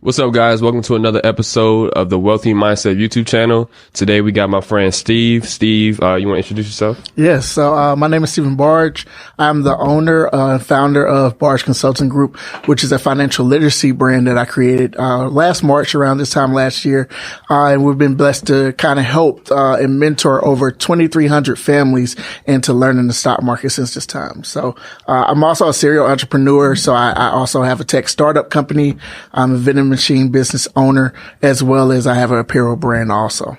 What's up, guys? Welcome to another episode of the Wealthy Mindset YouTube channel. Today we got my friend Steve. Steve, you want to introduce yourself? Yes. So my name is Stephen Barge. I'm the owner and founder of Barge Consulting Group, which is a financial literacy brand that I created last March around this time last year. And we've been blessed to kind of help and mentor over 2,300 families into learning the stock market since this time. So I'm also a serial entrepreneur. So I also have a tech startup company. I'm a vending machine business owner, as well as I have an apparel brand also.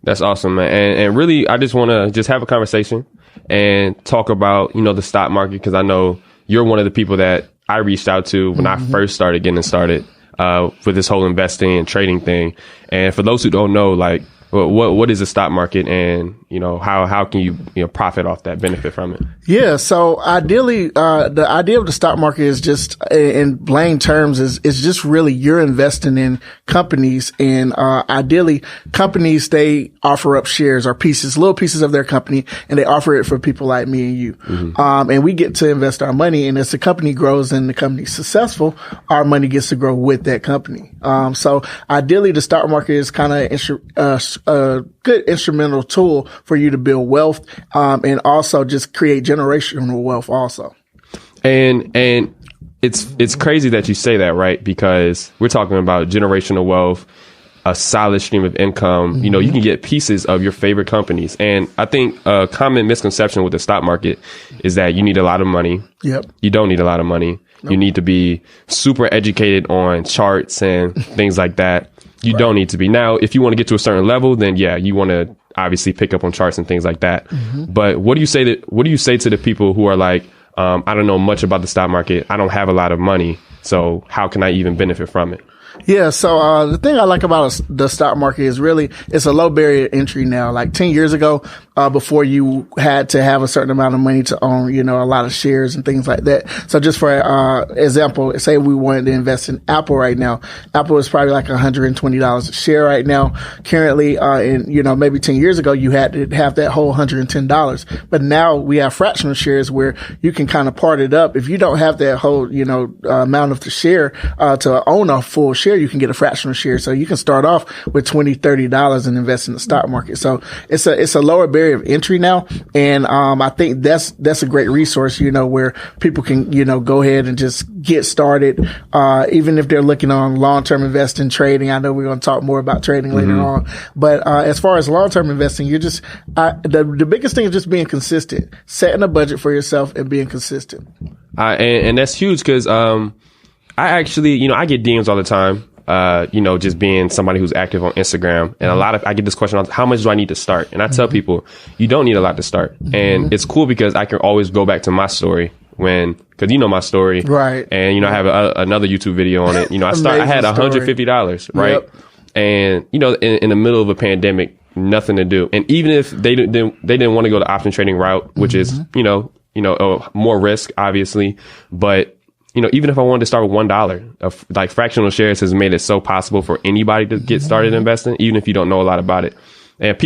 That's awesome, man. And really, I just want to just have a conversation and talk about, the stock market, because I know you're one of the people that I reached out to when I first started getting started with this whole investing and trading thing. And for those who don't know, what is the stock market, and how can you profit off that, benefit from it? Yeah. So ideally, the idea of the stock market is just, in plain terms, is just really you're investing in companies, and ideally companies, they offer up shares or little pieces of their company, and they offer it for people like me and you. And we get to invest our money, and as the company grows and the company's successful, our money gets to grow with that company. So ideally, the stock market is kind of a good instrumental tool for you to build wealth, and also just create generational wealth also. And it's crazy that you say that, right? Because we're talking about generational wealth, a solid stream of income. You can get pieces of your favorite companies. And I think a common misconception with the stock market is that you need a lot of money. Yep. You don't need a lot of money. Nope. You need to be super educated on charts and things like that. You don't need to be. Now, if you want to get to a certain level, then yeah, you want to obviously pick up on charts and things like that. But what do you say to the people who are like, I don't know much about the stock market, I don't have a lot of money, so how can I even benefit from it? Yeah. So, the thing I like about the stock market is really, it's a low barrier to entry now. Like 10 years ago, before you had to have a certain amount of money to own, a lot of shares and things like that. So just for, example, say we wanted to invest in Apple right now. Apple is probably like $120 a share right now. Currently, and maybe 10 years ago, you had to have that whole $110. But now we have fractional shares where you can kind of part it up. If you don't have that whole, amount of the share, to own a full share, you can get a fractional share. So you can start off with $20, $30 and invest in the stock market. So it's a lower barrier of entry now. And, I think that's a great resource, where people can, go ahead and just get started. Even if they're looking on long-term investing, trading. I know we're going to talk more about trading later on, but, as far as long-term investing, you're just, the biggest thing is just being consistent, setting a budget for yourself and being consistent. And that's huge, because, I actually, I get DMs all the time, just being somebody who's active on Instagram. And I get this question on how much do I need to start? And I tell people, you don't need a lot to start. And it's cool because I can always go back to my story because my story. Right. And, I have another YouTube video on it. I had $150, right? Yep. And, in the middle of a pandemic, nothing to do. And even if they didn't want to go the option trading route, which is, more risk, obviously, but even if I wanted to start with $1, like fractional shares has made it so possible for anybody to get started investing, even if you don't know a lot about it. And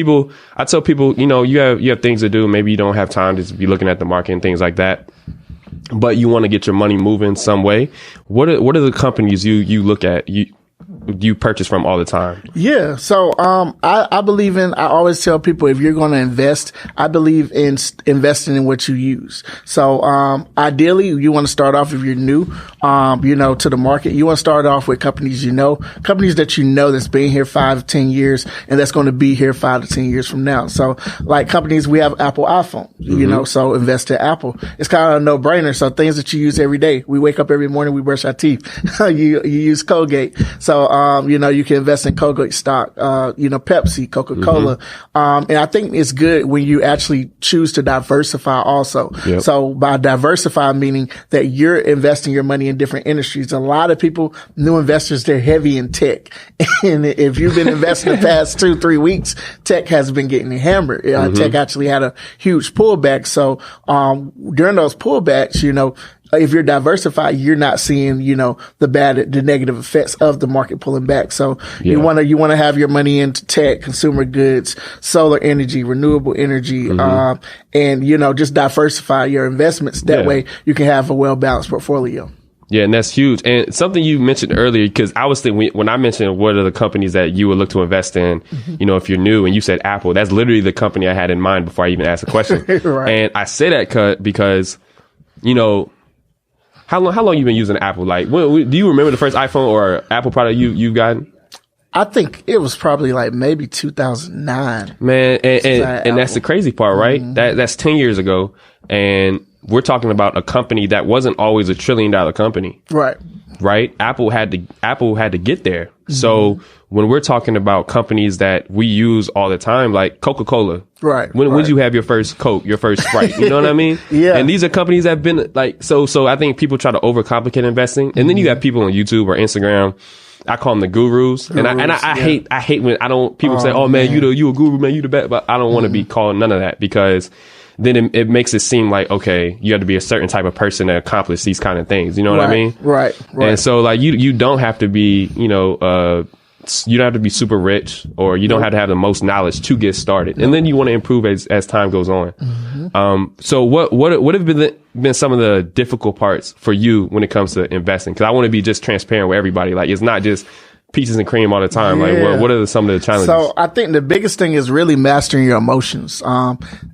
I tell people, you have things to do. Maybe you don't have time to be looking at the market and things like that, but you want to get your money moving some way. What are the companies you look at, you purchase from all the time? Yeah. So, I believe I always tell people, if you're going to invest, I believe in investing in what you use. So, ideally you want to start off, if you're new, to the market, you want to start off with companies, companies that that's been here 5 to 10 years and that's going to be here 5 to 10 years from now. So like companies, we have Apple iPhone, so invest in Apple. It's kind of a no brainer. So things that you use every day, we wake up every morning, we brush our teeth, you use Colgate. So, you can invest in Colgate stock, Pepsi, Coca-Cola. And I think it's good when you actually choose to diversify also. Yep. So by diversify, meaning that you're investing your money in different industries. A lot of people, new investors, they're heavy in tech. And if you've been investing the past 2-3 weeks, tech has been getting hammered. Tech actually had a huge pullback. So, during those pullbacks, if you're diversified, you're not seeing, the negative effects of the market pulling back. So you want to have your money into tech, consumer goods, solar energy, renewable energy, and, just diversify your investments. That way you can have a well-balanced portfolio. Yeah, and that's huge. And something you mentioned earlier, because I was thinking when I mentioned what are the companies that you would look to invest in, if you're new, and you said Apple, that's literally the company I had in mind before I even asked the question. Right. And I say that because, how long you been using Apple? Like, do you remember the first iPhone or Apple product you've gotten? I think it was probably like maybe 2009. Man, and that's the crazy part, right? That's 10 years ago. And we're talking about a company that wasn't always $1 trillion company. Right. Apple had to get there. So when we're talking about companies that we use all the time, like Coca-Cola. When did you have your first Coke, your first Sprite? You know what I mean? Yeah. And these are companies that have been like, so I think people try to overcomplicate investing. And then you have people on YouTube or Instagram, I call them the gurus. And I hate when people say, oh man, you a guru, man, you the best. But I don't want to be called none of that, because then it makes it seem like, okay, you have to be a certain type of person to accomplish these kind of things. You know what I mean? Right. And so like you don't have to be, you don't have to be super rich, or you don't have to have the most knowledge to get started. And then you want to improve as time goes on. So what have been some of the difficult parts for you when it comes to investing? Because I want to be just transparent with everybody. Like, it's not just peaches and cream all the time. Like, what are some of the challenges? So I think the biggest thing is really mastering your emotions.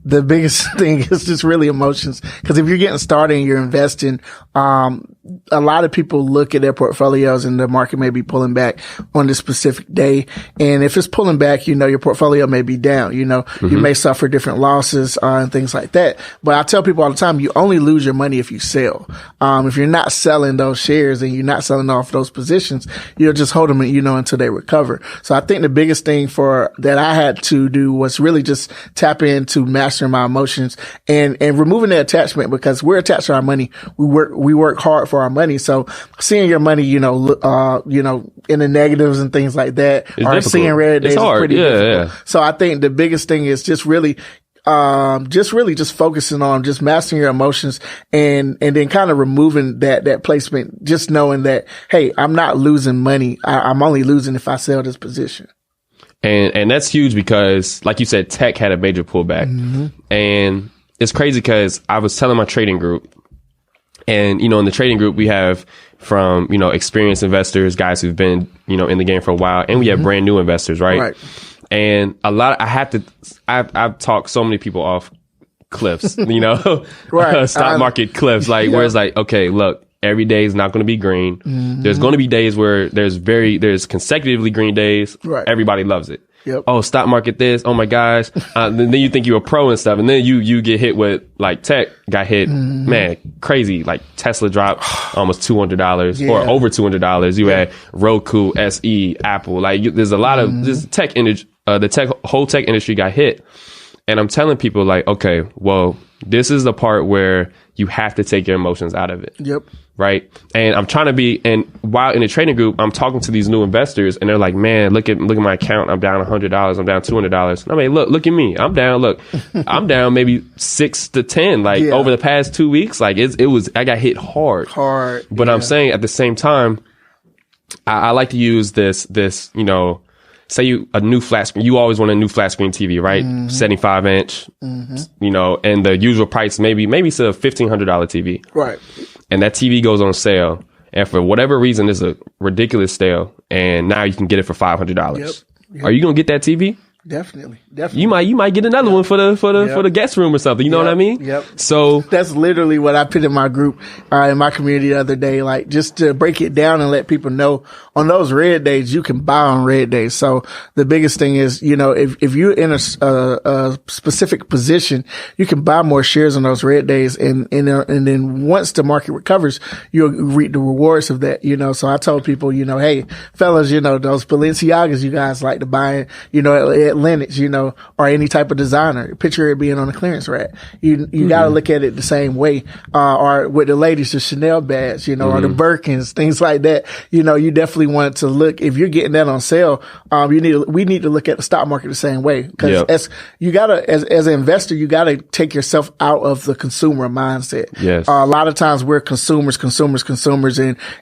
The biggest thing is just really emotions. Because if you're getting started and you're investing, a lot of people look at their portfolios and the market may be pulling back on this specific day. And if it's pulling back, your portfolio may be down. You may suffer different losses and things like that. But I tell people all the time, you only lose your money if you sell. If you're not selling those shares and you're not selling off those positions, you'll just hold them, until they recover. So I think the biggest thing that I had to do was really just tap into mastering my emotions and removing the attachment, because we're attached to our money. We work hard for our money. So seeing your money, in the negatives and things like that, it's or difficult. Seeing red days is pretty difficult. Yeah. So I think the biggest thing is just really focusing on just mastering your emotions and then kind of removing that placement, just knowing that, hey, I'm not losing money. I'm only losing if I sell this position. And that's huge, because like you said, tech had a major pullback. And it's crazy because I was telling my trading group, and, in the trading group, we have from, experienced investors, guys who've been, in the game for a while, and we have brand new investors, right? And I've talked so many people off cliffs, stock market cliffs, where it's like, okay, look, every day is not going to be green. There's going to be days where there's consecutively green days. Everybody loves it. Oh, stock market this. Oh my gosh. Then you think you're a pro and stuff. And then you get hit with, like, tech got hit. Man, crazy. Like, Tesla dropped almost $200 or over $200. You had Roku, SE, Apple. Like, there's a lot of this tech industry. Whole tech industry got hit. And I'm telling people, like, okay, well, this is the part where you have to take your emotions out of it. Right. And I'm trying to be, and while in the trading group, I'm talking to these new investors, and they're like, man, look at my account. I'm down $100. I'm down $200. I mean, look at me. I'm down. I'm down maybe 6 to 10, over the past 2 weeks. Like, I got hit hard. But I'm saying at the same time, I like to use this, say a new flat screen. You always want a new flat screen TV, right? 75-inch, and the usual price, maybe it's a $1,500 TV. Right. And that TV goes on sale. And for whatever reason, it's a ridiculous sale. And now you can get it for $500. Are you going to get that TV? Definitely. You might get another one for the guest room or something. You know what I mean? So that's literally what I put in my group, in my community the other day, like, just to break it down and let people know on those red days, you can buy on red days. So the biggest thing is, if you're in a specific position, you can buy more shares on those red days. And then once the market recovers, you'll reap the rewards of that, So I told people, hey, fellas, those Balenciagas you guys like to buy, at Lennox, or any type of designer. Picture it being on a clearance rack. You gotta look at it the same way. Or with the ladies, the Chanel bags, or the Birkins, things like that. You definitely want to look, if you're getting that on sale, we need to look at the stock market the same way. Cause as an investor, you gotta take yourself out of the consumer mindset. Yes. A lot of times we're consumers,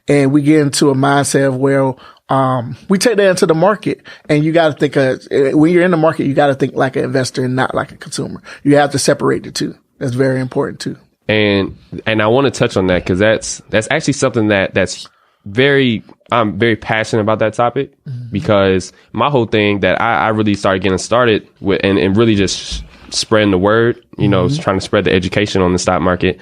and we get into a mindset of, well, we take that into the market, and you got to think, when you're in the market, you got to think like an investor and not like a consumer. You have to separate the two. That's very important too. And I want to touch on that because that's actually something that's I'm very passionate about that topic, because my whole thing that I really started getting started with and really just spreading the word, trying to spread the education on the stock market,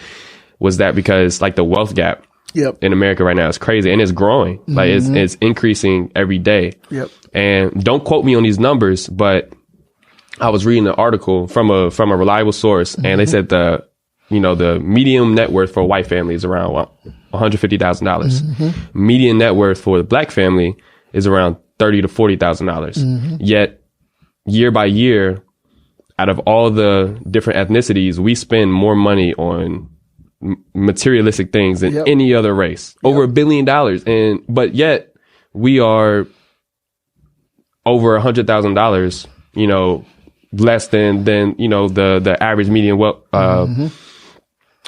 was that because like the wealth gap in America right now is crazy, and it's growing. Like it's increasing every day. And don't quote me on these numbers, but I was reading an article from a reliable source, and they said the median net worth for a white family is around $150,000. Median net worth for the black family is around $30,000 to $40,000. Yet year by year, out of all the different ethnicities, we spend more money on materialistic things than any other race, over $1 billion. But yet we are over $100,000, less than the average median wealth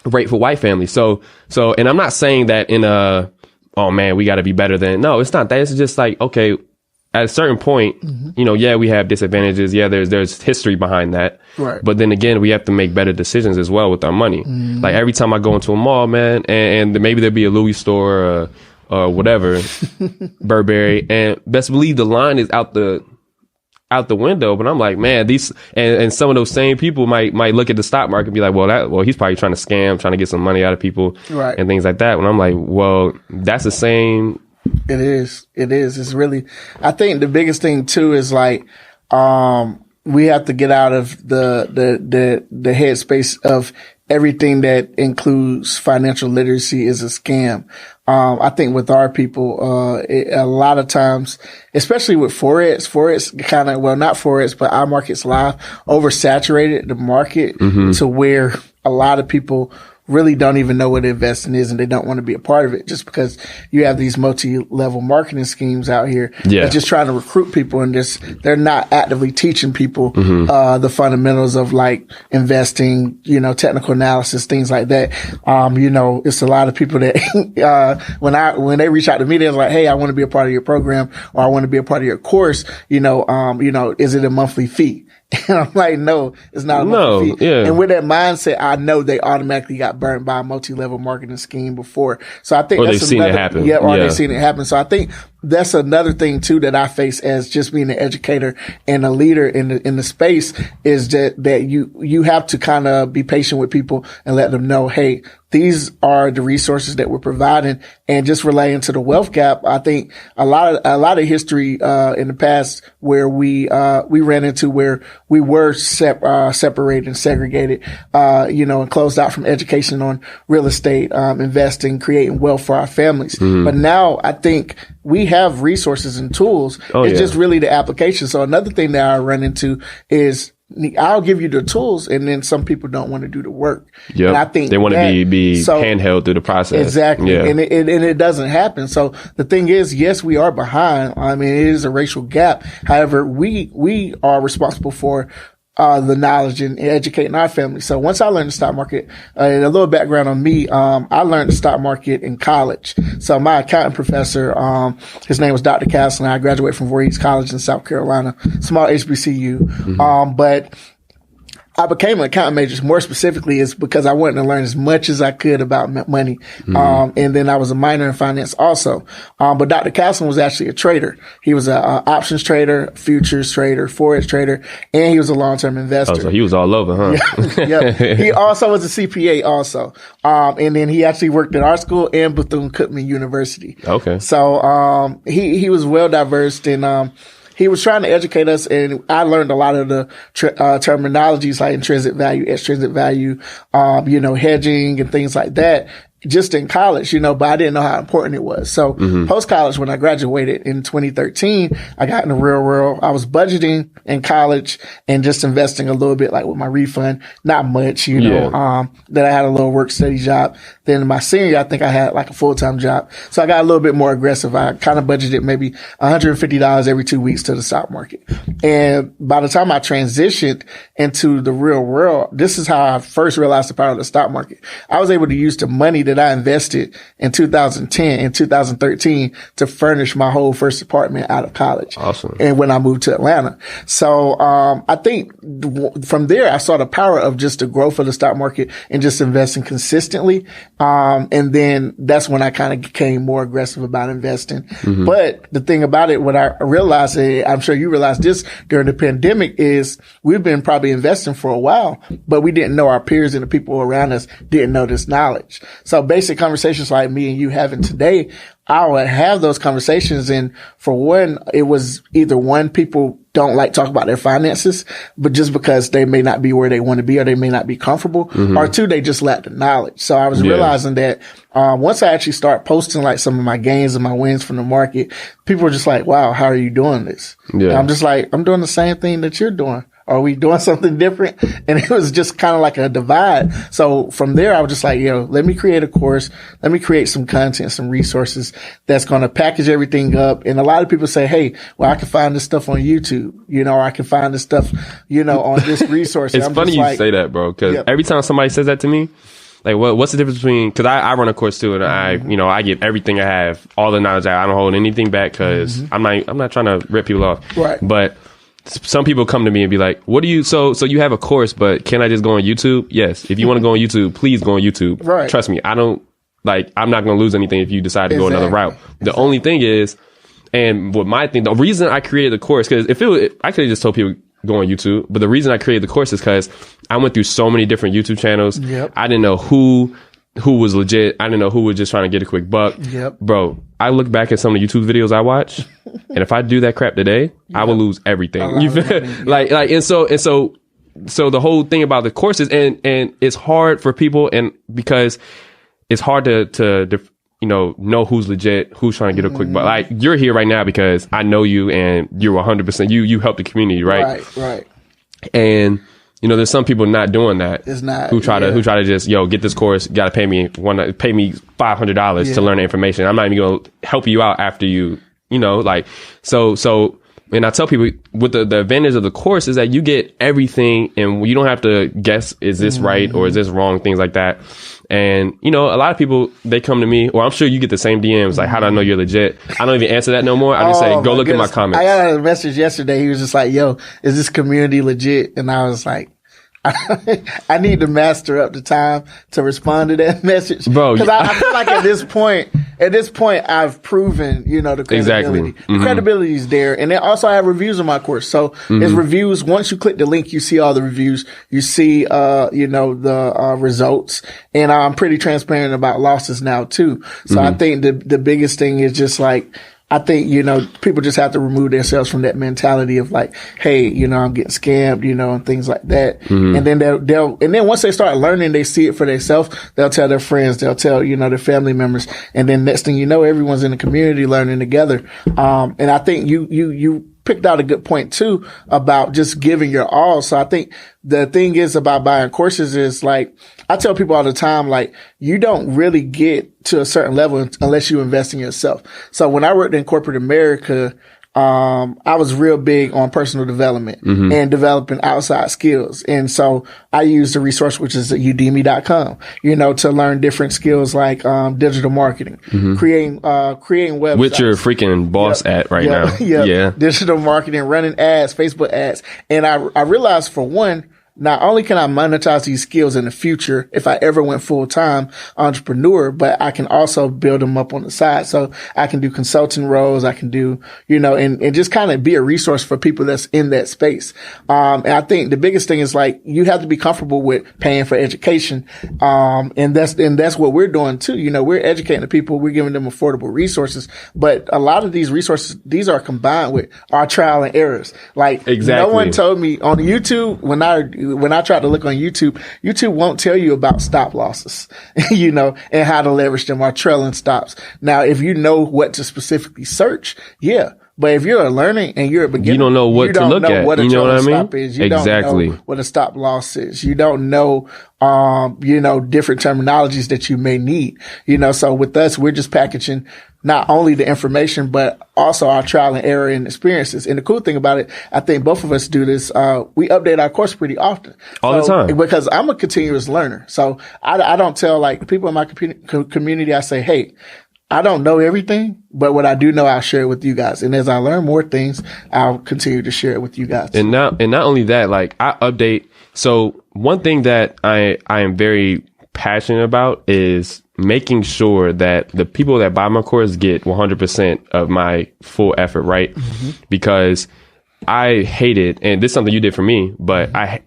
rate for white families. So, and I'm not saying that in oh man, we got to be better than. No, it's not that. It's just like, okay, at a certain point, we have disadvantages. Yeah, there's history behind that. Right. But then again, we have to make better decisions as well with our money. Like every time I go into a mall, man, and maybe there'll be a Louis store or whatever, Burberry, and best believe the line is out the window. But I'm like, man, these and some of those same people might look at the stock market and be like, well, he's probably trying to scam, trying to get some money out of people, right, and things like that. When I'm like, well, that's the same. It is. It's really, I think the biggest thing too is like, we have to get out of the headspace of everything that includes financial literacy is a scam. I think with our people, a lot of times, especially with Forex kind of, well, not Forex, but our markets live oversaturated the market to where a lot of people really don't even know what investing is, and they don't want to be a part of it just because you have these multi-level marketing schemes out here that just trying to recruit people, and they're not actively teaching people the fundamentals of like investing, technical analysis, things like that. It's a lot of people that when they reach out to me, they're like, hey, I want to be a part of your program, or I want to be a part of your course, is it a monthly fee? And I'm like, no, it's not a monthly fee. And with that mindset, I know they automatically got burned by a multi-level marketing scheme before. So I think they've seen it happen. They've seen it happen. So I think that's another thing too that I face as just being an educator and a leader in the space, is that you have to kind of be patient with people and let them know, hey, these are the resources that we're providing. And just relating to the wealth gap, I think a lot of history in the past where we ran into where we were separated and segregated, and closed out from education on real estate, investing, creating wealth for our families. But now I think we have resources and tools. It's just really the application. So another thing that I run into is I'll give you the tools, and then some people don't want to do the work. Yeah, and I think they want to be handheld through the process. Exactly, and it doesn't happen. So the thing is, yes, we are behind. I mean, it is a racial gap. However, we are responsible for the knowledge and educating our family. So once I learned the stock market, and a little background on me, I learned the stock market in college. So my accounting professor, his name was Dr. Castle, and I graduated from Voorhees College in South Carolina, small HBCU. But I became an accounting major. More specifically, is because I wanted to learn as much as I could about money. And then I was a minor in finance also. But Dr. Castle was actually a trader. He was an options trader, futures trader, forex trader, and he was a long-term investor. Oh, so he was all over, huh? Yeah. He also was a CPA also. And then he actually worked at our school and Bethune-Cookman University. Okay. So, he was well diverse, and, he was trying to educate us, and I learned a lot of the terminologies like intrinsic value, extrinsic value, hedging and things like that, just in college, but I didn't know how important it was. So post-college, when I graduated in 2013, I got in the real world. I was budgeting in college and just investing a little bit, like with my refund, not much, then I had a little work study job. Then in my senior year, I think I had like a full-time job. So I got a little bit more aggressive. I kind of budgeted maybe $150 every 2 weeks to the stock market. And by the time I transitioned into the real world, this is how I first realized the power of the stock market. I was able to use the money that that I invested in 2010 and 2013 to furnish my whole first apartment out of college. Awesome. And when I moved to Atlanta. So, I think from there, I saw the power of just the growth of the stock market and just investing consistently. And then that's when I kind of became more aggressive about investing. Mm-hmm. But the thing about it, what I realized, I'm sure you realized this during the pandemic, is we've been probably investing for a while, but we didn't know our peers and the people around us didn't know this knowledge. So basic conversations like me and you having today, I would have those conversations. And for one, it was either one, people don't like talk about their finances, but just because they may not be where they want to be or they may not be comfortable, mm-hmm. or two, they just lack the knowledge. So I was realizing that once I actually start posting like some of my gains and my wins from the market, people were just like, wow, how are you doing this? Yeah. And I'm just like, I'm doing the same thing that you're doing. Are we doing something different? And it was just kind of like a divide. So from there, I was just like, let me create a course. Let me create some content, some resources that's going to package everything up. And a lot of people say, hey, well, I can find this stuff on YouTube, or I can find this stuff, on this resource. It's funny you say that, bro, because every time somebody says that to me, like, what's the difference between, cause I run a course too, and mm-hmm. I give everything I have, all the knowledge I don't hold anything back, cause mm-hmm. I'm not trying to rip people off. Right. But some people come to me and be like, what do you, so you have a course, but can I just go on YouTube? Yes. If you want to go on YouTube, please go on YouTube. Right. Trust me. I'm not going to lose anything if you decide to go another route. The only thing is, and what my thing, the reason I created the course, cause I could have just told people go on YouTube, but the reason I created the course is cause I went through so many different YouTube channels. Yep. I didn't know who was legit. I didn't know who was just trying to get a quick buck. Yep. Bro, I look back at some of the YouTube videos I watch, and if I do that crap today, I will lose everything. You feel like, and so the whole thing about the courses, and it's hard for people, and because it's hard to know who's legit, who's trying to get a quick buck. Like, you're here right now because I know you, and you're 100%. You help the community, right? Right. And there's some people not doing that. It's not who try to just get this course. You got to pay me $500 to learn the information. I'm not even going to help you out after you. So. And I tell people, with the advantage of the course is that you get everything, and you don't have to guess, is this right or is this wrong, things like that. And a lot of people, they come to me, or I'm sure you get the same DMs, like, how do I know you're legit? I don't even answer that no more. I just say, go look at my comments. I got a message yesterday. He was just like, yo, is this community legit? And I was like, I need to master up the time to respond to that message, bro. Because I feel like at this point, I've proven, the credibility. Exactly. The credibility is there, and then also I have reviews on my course. So it's reviews. Once you click the link, you see all the reviews. You see, the results, and I'm pretty transparent about losses now too. So I think the biggest thing is just like, I think, people just have to remove themselves from that mentality of like, hey, I'm getting scammed, and things like that. Mm-hmm. And then and then once they start learning, they see it for themselves. They'll tell their friends, they'll tell, their family members. And then next thing you know, everyone's in the community learning together. And I think you picked out a good point too about just giving your all. So I think the thing is about buying courses is like, I tell people all the time, like, you don't really get to a certain level unless you invest in yourself. So when I worked in corporate America, I was real big on personal development and developing outside skills. And so I used a resource, which is udemy.com, to learn different skills like, digital marketing, creating websites. Which you're freaking boss at right now. Yeah. Digital marketing, running ads, Facebook ads. And I realized, for one, not only can I monetize these skills in the future if I ever went full-time entrepreneur, but I can also build them up on the side. So I can do consulting roles. I can do, and just kind of be a resource for people that's in that space. And I think the biggest thing is like, you have to be comfortable with paying for education. And that's what we're doing too. We're educating the people. We're giving them affordable resources, but a lot of these resources, these are combined with our trial and errors. Like, exactly. No one told me on YouTube when I tried to look on YouTube won't tell you about stop losses, and how to leverage them, or trailing stops. Now, if you know what to specifically search, But if you're a learner and you're a beginner, you don't know what to look at. What a you know what I mean? stop is. You exactly. don't know what a stop loss is. You don't know, different terminologies that you may need. So with us, we're just packaging not only the information, but also our trial and error and experiences. And the cool thing about it, I think both of us do this. We update our course pretty often. All the time. Because I'm a continuous learner. So I don't tell like people in my community, I say, hey, I don't know everything, but what I do know, I'll share it with you guys. And as I learn more things, I'll continue to share it with you guys. And not only that, like I update. So one thing that I am very passionate about is making sure that the people that buy my course get 100% of my full effort, right? Mm-hmm. Because I hate it, and this is something you did for me, but I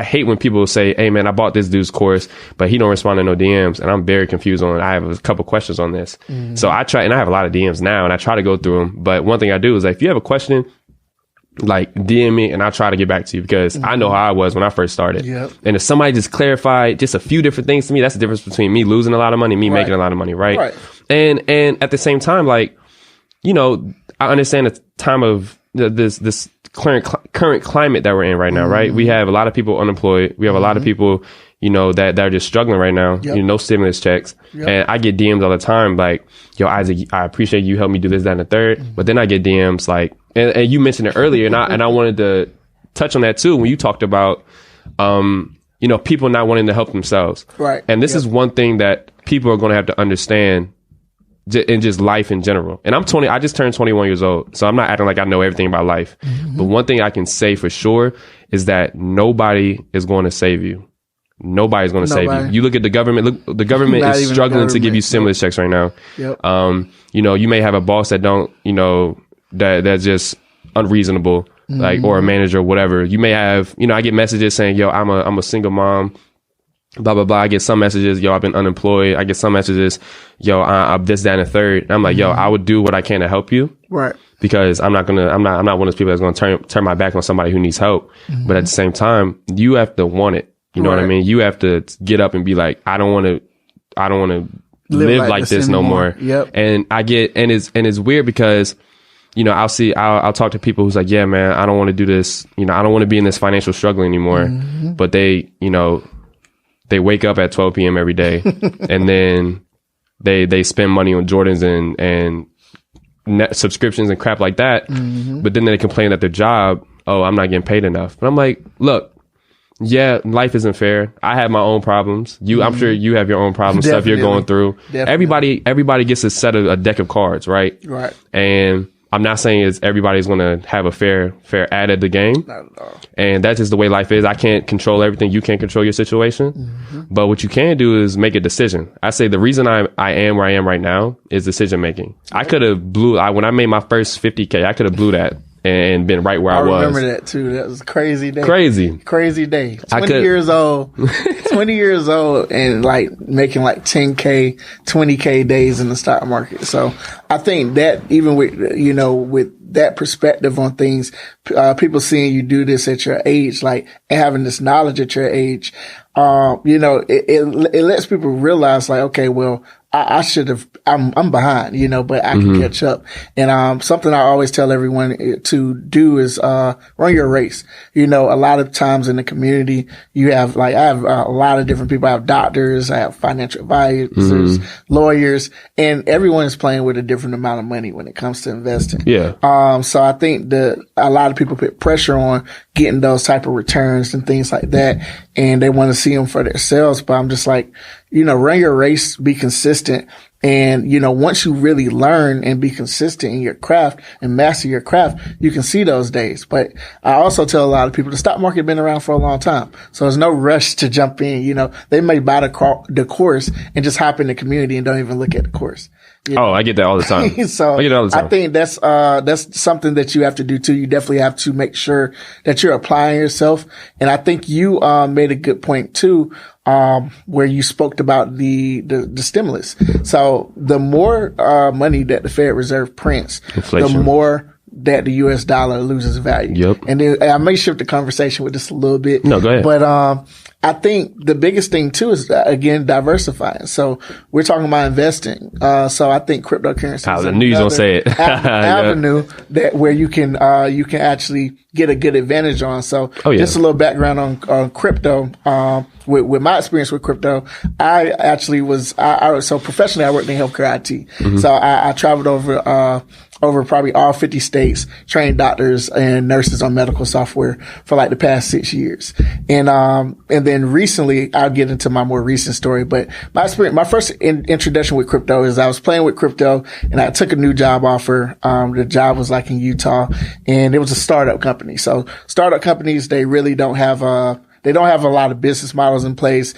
hate when people say, hey man, I bought this dude's course, but he don't respond to no DMs, and I'm very confused on it. I have a couple questions on this. Mm-hmm. So I try, and I have a lot of DMs now, and I try to go through them. But one thing I do is like, if you have a question, like DM me and I'll try to get back to you, because I know how I was when I first started. Yep. And if somebody just clarified just a few different things to me, that's the difference between me losing a lot of money and me making a lot of money, right? And at the same time, like, I understand the time of this current climate that we're in right now, right? We have a lot of people unemployed. We have a lot of people, that are just struggling right now. No stimulus checks. And I get DMs all the time like, yo, Isaac, I appreciate you helped me do this, that, and the third. But then I get DMs like, and you mentioned it earlier, and I wanted to touch on that too when you talked about, people not wanting to help themselves. Right. And this is one thing that people are going to have to understand in just life in general. And I just turned 21 years old, so I'm not acting like I know everything about life. Mm-hmm. But one thing I can say for sure is that nobody is going to save you. Nobody's going to save you. You look at the government. The government is struggling to give you stimulus checks right now. Yep. You may have a boss that don't, that's just unreasonable, like, or a manager or whatever. You may have, I get messages saying, yo, I'm a single mom, blah, blah, blah. I get some messages, yo, I've been unemployed. I get some messages, yo, I'm this, that, and the third. And I'm like, yo, I would do what I can to help you. Right. Because I'm not one of those people that's going to turn my back on somebody who needs help. Mm-hmm. But at the same time, you have to want it. You know what I mean? You have to get up and be like, I don't want to live like this no more. Yep. And it's weird because, I'll talk to people who's like, yeah, man, I don't want to do this. I don't want to be in this financial struggle anymore. Mm-hmm. But they wake up at 12 p.m. every day and then they spend money on Jordans and net subscriptions and crap like that. Mm-hmm. But then they complain that their job, I'm not getting paid enough. But I'm like, look, yeah, life isn't fair. I have my own problems. I'm sure you have your own problems, stuff you're going through. Definitely. Everybody gets a deck of cards, right? Right. And I'm not saying everybody's going to have a fair ad at the game. Not at all. And that's just the way life is. I can't control everything. You can't control your situation. Mm-hmm. But what you can do is make a decision. I say the reason I am where I am right now is decision making. I could have when I made my first 50K, I could have blew that and been right where I was. I remember that too. That was a crazy day. Crazy day. 20 years old. 20 years old and like making like 10K, 20K days in the stock market. So I think that even with, with that perspective on things, people seeing you do this at your age, like, and having this knowledge at your age, it lets people realize like, okay, well, I should have, I'm behind, but I can catch up. And, something I always tell everyone to do is, run your race. A lot of times in the community, you have like, I have a lot of different people. I have doctors, I have financial advisors, lawyers, and everyone is playing with a different amount of money when it comes to investing. Yeah. So I think a lot of people put pressure on getting those type of returns and things like that. And they want to see them for themselves. But I'm just like, run your race, be consistent. And, once you really learn and be consistent in your craft and master your craft, you can see those days. But I also tell a lot of people the stock market been around for a long time. So there's no rush to jump in. They may buy the course and just hop in the community and don't even look at the course. I get that all the time. So I get that all the time. I think that's something that you have to do too. You definitely have to make sure that you're applying yourself. And I think you, made a good point too, where you spoke about the stimulus. So the more, money that the Fed Reserve prints, inflation, the more that the US dollar loses value. Yep. And then I may shift the conversation with this a little bit. No, go ahead. But, I think the biggest thing too is, again, diversifying. So we're talking about investing. So I think cryptocurrency I knew you was gonna say it. avenue that where you can actually get a good advantage on. So just a little background on crypto. With my experience with crypto, I actually so professionally I worked in healthcare IT. Mm-hmm. So I traveled over probably all 50 states, trained doctors and nurses on medical software for like the past 6 years. And then recently, I'll get into my more recent story, but my first introduction with crypto is I was playing with crypto and I took a new job offer. The job was like in Utah and it was a startup company. So startup companies, they really don't have a lot of business models in place,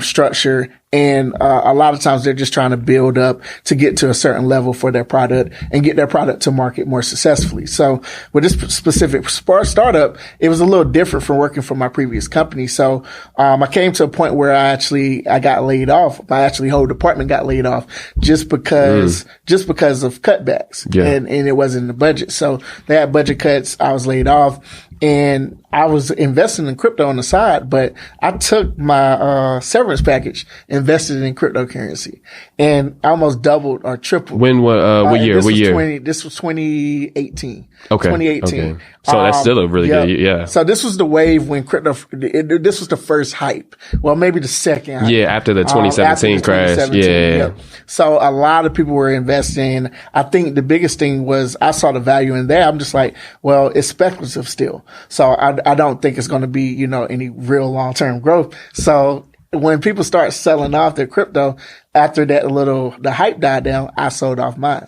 structure, and a lot of times they're just trying to build up to get to a certain level for their product and get their product to market more successfully. So with this specific startup, it was a little different from working for my previous company. So I came to a point where I got laid off. My whole department got laid off just because of cutbacks. Yeah. And it wasn't in the budget. So they had budget cuts. I was laid off. And I was investing in crypto on the side, but I took my severance package, invested in cryptocurrency, and I almost doubled or tripled. When what year? What year? This was 2018. Okay. 2018. Okay. So that's still a really good, yeah. So this was the wave when crypto, this was the first hype. Well, maybe the second hype. Yeah, after the 2017 crash. Yeah. So a lot of people were investing. I think the biggest thing was I saw the value in that. I'm just like, well, it's speculative still. So I don't think it's going to be, any real long-term growth. So when people start selling off their crypto, after the hype died down, I sold off mine.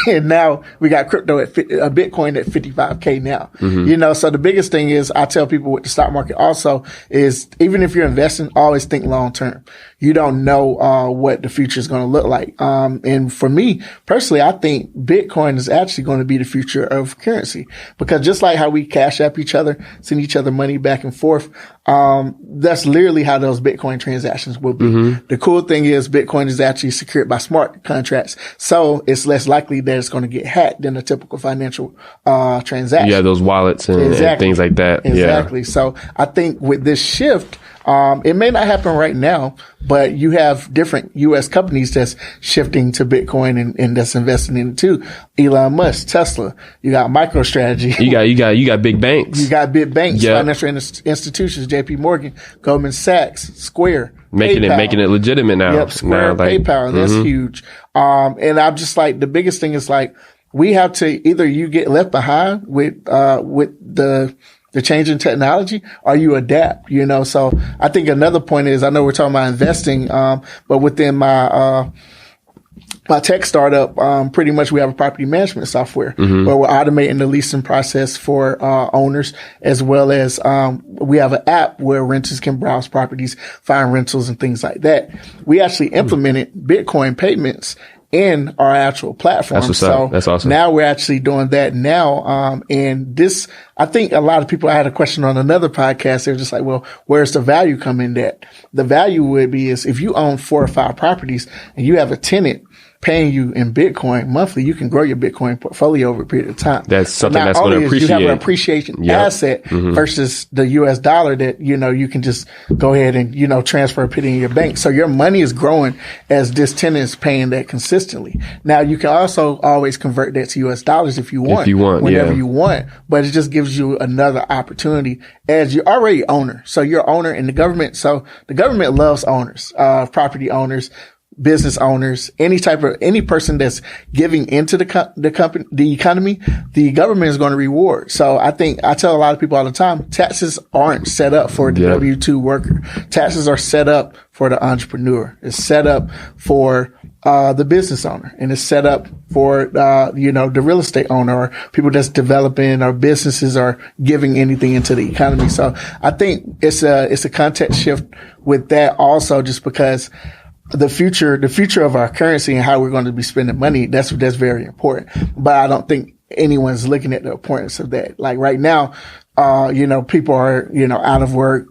And now we got crypto at a Bitcoin at 55K now. Mm-hmm. So the biggest thing is I tell people with the stock market also is even if you're investing, always think long term. You don't know, what the future is going to look like. And for me personally, I think Bitcoin is actually going to be the future of currency because just like how we cash app each other, send each other money back and forth, that's literally how those Bitcoin transactions will be. Mm-hmm. The cool thing is Bitcoin is actually secured by smart contracts. So it's less likely that it's going to get hacked than a typical financial, transaction. Yeah, those wallets and things like that. Exactly. Yeah. So I think with this shift, it may not happen right now, but you have different U.S. companies that's shifting to Bitcoin and that's investing in it too. Elon Musk, Tesla, you got MicroStrategy. You got big banks. You got big banks, yep. Financial institutions, JP Morgan, Goldman Sachs, Square. Making it legitimate now. Yep, Square, now, PayPal, and that's huge. And I'm just like, the biggest thing is like, we have to either you get left behind with the change in technology or you adapt, So I think another point is, I know we're talking about investing, but within my tech startup, pretty much we have a property management software where we're automating the leasing process for owners, as well as we have an app where renters can browse properties, find rentals and things like that. We actually implemented Bitcoin payments in our actual platform. That's awesome. Now we're actually doing that now. And this, I think a lot of people, I had a question on another podcast. They're just like, well, where's the value come in that? The value would be is if you own 4 or 5 properties and you have a tenant paying you in Bitcoin monthly, you can grow your Bitcoin portfolio over a period of time. That's something that's going to appreciate. You have an appreciation asset versus the US dollar that, you can just go ahead and, transfer a penny in your bank. So your money is growing as this tenant is paying that consistently. Now you can also always convert that to US dollars if you want, whenever you want, but it just gives you another opportunity as you're already owner. So you're owner in the government. So the government loves owners, property owners, business owners, any person that's giving into the economy, the government is going to reward. So I tell a lot of people all the time, taxes aren't set up for the W-2 worker. Taxes are set up for the entrepreneur. It's set up for the business owner, and it's set up for the real estate owner or people that's developing or businesses are giving anything into the economy. So I think it's a context shift with that also, just because the future of our currency and how we're going to be spending money, that's very important. But I don't think anyone's looking at the importance of that. Like right now, people are, out of work,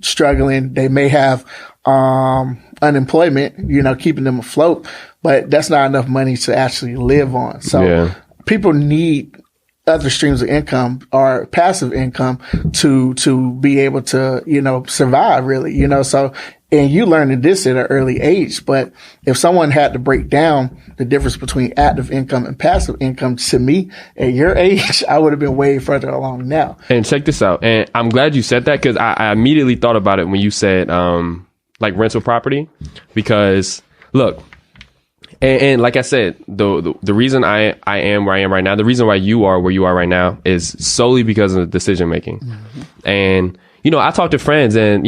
struggling. They may have, unemployment, keeping them afloat, but that's not enough money to actually live on. So people need other streams of income or passive income to be able to, survive really, so, and you learned this at an early age, but if someone had to break down the difference between active income and passive income to me at your age, I would have been way further along now. And check this out. And I'm glad you said that because I immediately thought about it when you said, like rental property, because look, and like I said, the reason I am where I am right now, the reason why you are where you are right now is solely because of decision making. Mm-hmm. And, I talk to friends and,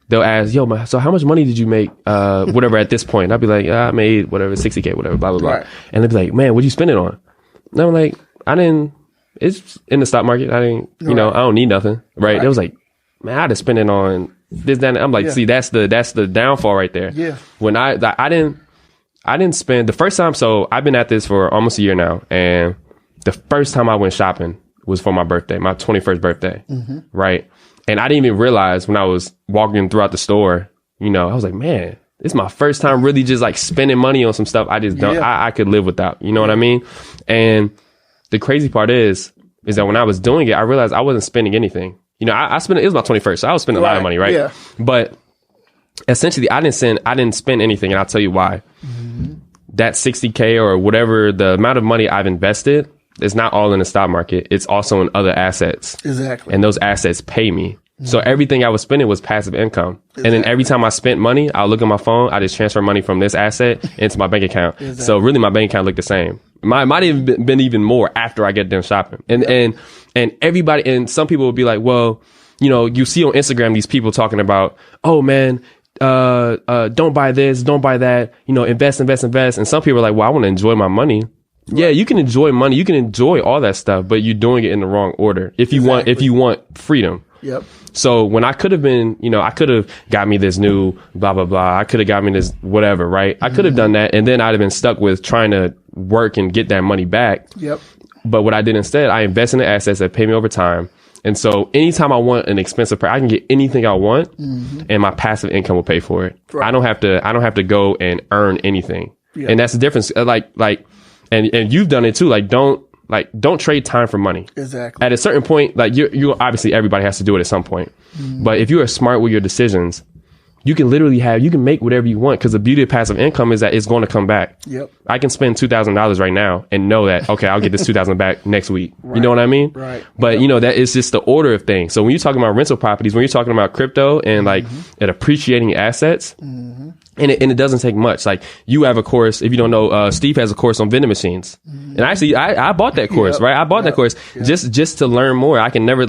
they'll ask, yo, so how much money did you make, whatever at this point? And I'll be like, I made whatever, 60K, whatever, blah, blah, blah. Right. And they'll be like, man, what'd you spend it on? And I'm like, it's in the stock market. I don't need nothing. Right. They was like, man, I just spend it on this, that. I'm like, see, that's the downfall right there. Yeah. When I didn't spend the first time. So I've been at this for almost a year now. And the first time I went shopping was for my birthday, my 21st birthday. Mm-hmm. Right. And I didn't even realize when I was walking throughout the store, I was like, man, this is my first time really just like spending money on some stuff I just don't, I could live without, you know what I mean? And the crazy part is that when I was doing it, I realized I wasn't spending anything. I spent, it was my 21st, so I was spending a lot of money, right? Yeah. But essentially I didn't spend anything, and I'll tell you why. Mm-hmm. That 60K or whatever, the amount of money I've invested, it's not all in the stock market. It's also in other assets. Exactly. And those assets pay me. Mm-hmm. So everything I was spending was passive income. Exactly. And then every time I spent money, I'll look at my phone. I just transfer money from this asset into my bank account. Exactly. So really my bank account looked the same. Might have been even more after I get done shopping. And everybody, and some people will be like, well, you see on Instagram, these people talking about, oh man, don't buy this, don't buy that, invest. And some people are like, well, I want to enjoy my money. Right. Yeah, you can enjoy money. You can enjoy all that stuff, but you're doing it in the wrong order. If you want freedom. Yep. So when I could have been, I could have got me this new blah, blah, blah. I could have got me this whatever, right? I could have done that. And then I'd have been stuck with trying to work and get that money back. Yep. But what I did instead, I invest in the assets that pay me over time. And so anytime I want an expensive I can get anything I want, and my passive income will pay for it. Right. I don't have to go and earn anything. Yep. And that's the difference. And you've done it too. Don't trade time for money. Exactly. At a certain point, you obviously everybody has to do it at some point. Mm-hmm. But if you are smart with your decisions, you can literally make whatever you want, because the beauty of passive income is that it's going to come back. Yep. I can spend $2,000 right now and know that, okay, I'll get this $2,000 back next week. Right. You know what I mean? Right. But that is just the order of things. So when you're talking about rental properties, when you're talking about crypto and and appreciating assets, and it doesn't take much. Like you have a course, if you don't know, Steve has a course on vending machines. And actually I bought that course, right? I bought that course just to learn more. I can never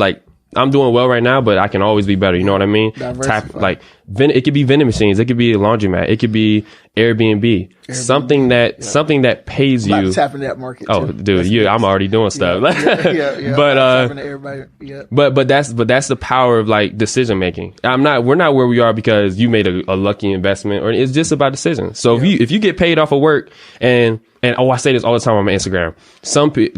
I'm doing well right now, but I can always be better. You know what I mean? It could be vending machines. It could be a laundromat. It could be Airbnb. Something that pays you. About tapping that market. Oh, dude, I'm already doing stuff. Yeah. But that's the power of decision making. We're not where we are because you made a lucky investment, or it's just about decisions. So if you get paid off of work and I say this all the time on my Instagram,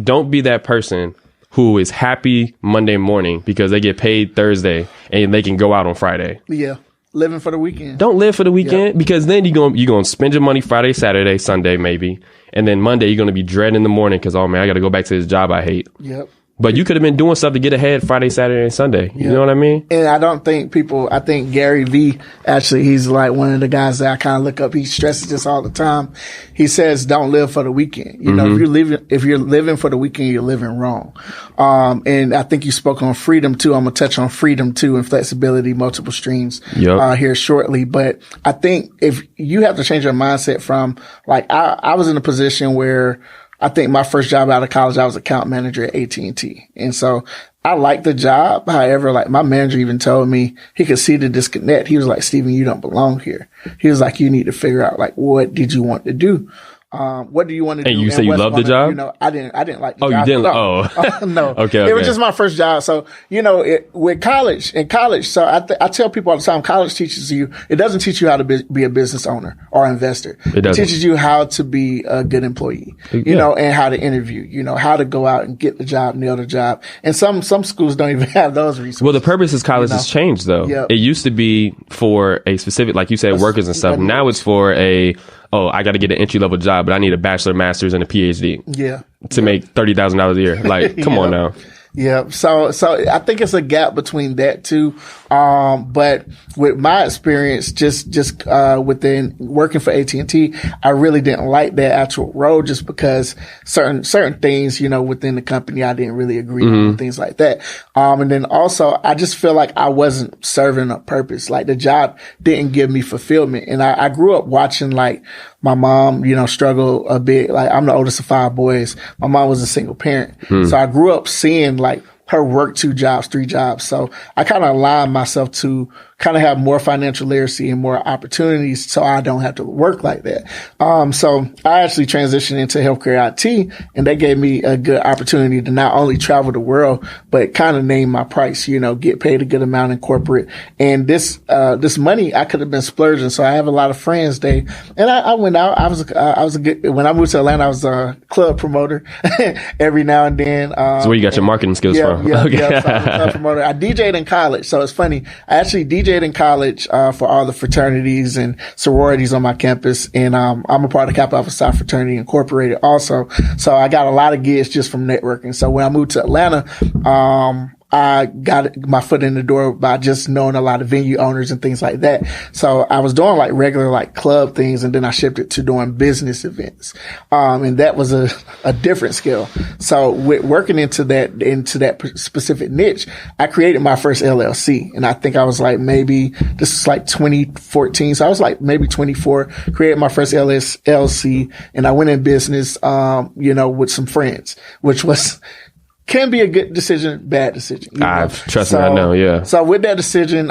don't be that person who is happy Monday morning because they get paid Thursday and they can go out on Friday. Yeah. Living for the weekend. Don't live for the weekend, because then you're going to spend your money Friday, Saturday, Sunday, maybe. And then Monday, you're going to be dreading in the morning because, oh man, I got to go back to this job I hate. Yep. But you could have been doing stuff to get ahead Friday, Saturday, and Sunday. You know what I mean? And I think Gary Vee, actually, he's like one of the guys that I kind of look up. He stresses this all the time. He says, don't live for the weekend. You know, if you're living for the weekend, you're living wrong. And I think you spoke on freedom too. I'm going to touch on freedom too, and flexibility, multiple streams, here shortly. But I think if you have to change your mindset from I was in a position where I think my first job out of college, I was account manager at AT&T. And so I liked the job. However, my manager even told me he could see the disconnect. He was like, Steven, you don't belong here. He was like, you need to figure out what did you want to do? What do you want to do? And you say you love the job? I didn't like the job. Oh, you didn't? No. Okay. It was just my first job. So, with college, so I tell people all the time, college teaches you, it doesn't teach you how to be a business owner or investor. It teaches you how to be a good employee, and how to interview, how to go out and get the job, nail the job. And some schools don't even have those resources. Well, the purpose of college has changed though. Yep. It used to be for a specific, like you said, workers and stuff. Now it's for a oh, I got to get an entry level job, but I need a bachelor, master's, and a PhD. Yeah. To make $30,000 a year. Like, come on now. Yeah. So I think it's a gap between that too. But with my experience, just within working for AT&T, I really didn't like that actual role just because certain things, within the company, I didn't really agree on, things like that. And then also I just feel like I wasn't serving a purpose. Like the job didn't give me fulfillment. And I grew up watching like my mom, struggle a bit. Like I'm the oldest of 5 boys. My mom was a single parent. So I grew up seeing like her work 2 jobs, 3 jobs. So I kind of aligned myself to kind of have more financial literacy and more opportunities so I don't have to work like that. So I actually transitioned into healthcare IT, and that gave me a good opportunity to not only travel the world, but kind of name my price, get paid a good amount in corporate. And this money I could have been splurging. So I have a lot of friends. And I went out. I was a good, when I moved to Atlanta, I was a club promoter every now and then. So where you got your marketing skills from? Yeah, okay. So I was a club promoter. I DJ'd in college. So it's funny. I actually DJ'd in college for all the fraternities and sororities on my campus, and I'm a part of Kappa Alpha Psi Fraternity Incorporated also. So I got a lot of gigs just from networking. So when I moved to Atlanta, I got my foot in the door by just knowing a lot of venue owners and things like that. So I was doing like regular like club things, and then I shifted to doing business events. And that was a different skill. So with working into that specific niche, I created my first LLC. And I think I was like, maybe this is like 2014. So I was like maybe 24, created my first LLC, and I went in business, with some friends, which can be a good decision, bad decision. Trust me, I know, yeah. So with that decision,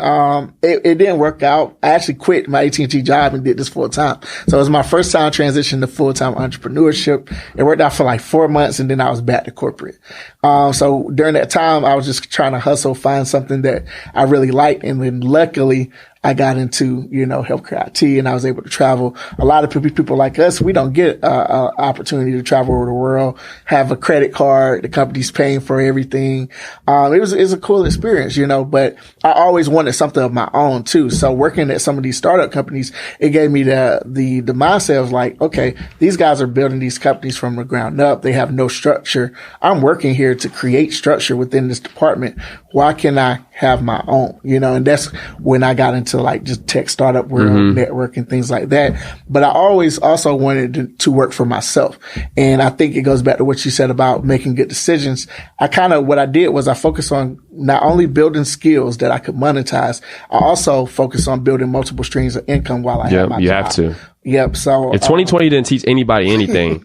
it didn't work out. I actually quit my AT&T job and did this full time. So it was my first time transition to full-time entrepreneurship. It worked out for like 4 months, and then I was back to corporate. So during that time, I was just trying to hustle, find something that I really liked. And then luckily, I got into, healthcare IT, and I was able to travel. A lot of people like us, we don't get an opportunity to travel over the world, have a credit card, the company's paying for everything. It was a cool experience, but I always wanted something of my own too. So working at some of these startup companies, it gave me the mindset of like, okay, these guys are building these companies from the ground up. They have no structure. I'm working here to create structure within this department. Why can I have my own, and that's when I got into like just tech startup world, network and things like that. But I always also wanted to work for myself. And I think it goes back to what you said about making good decisions. What I did was I focused on not only building skills that I could monetize, I also focused on building multiple streams of income while I had my job. You have to. Yep. So if 2020 didn't teach anybody anything,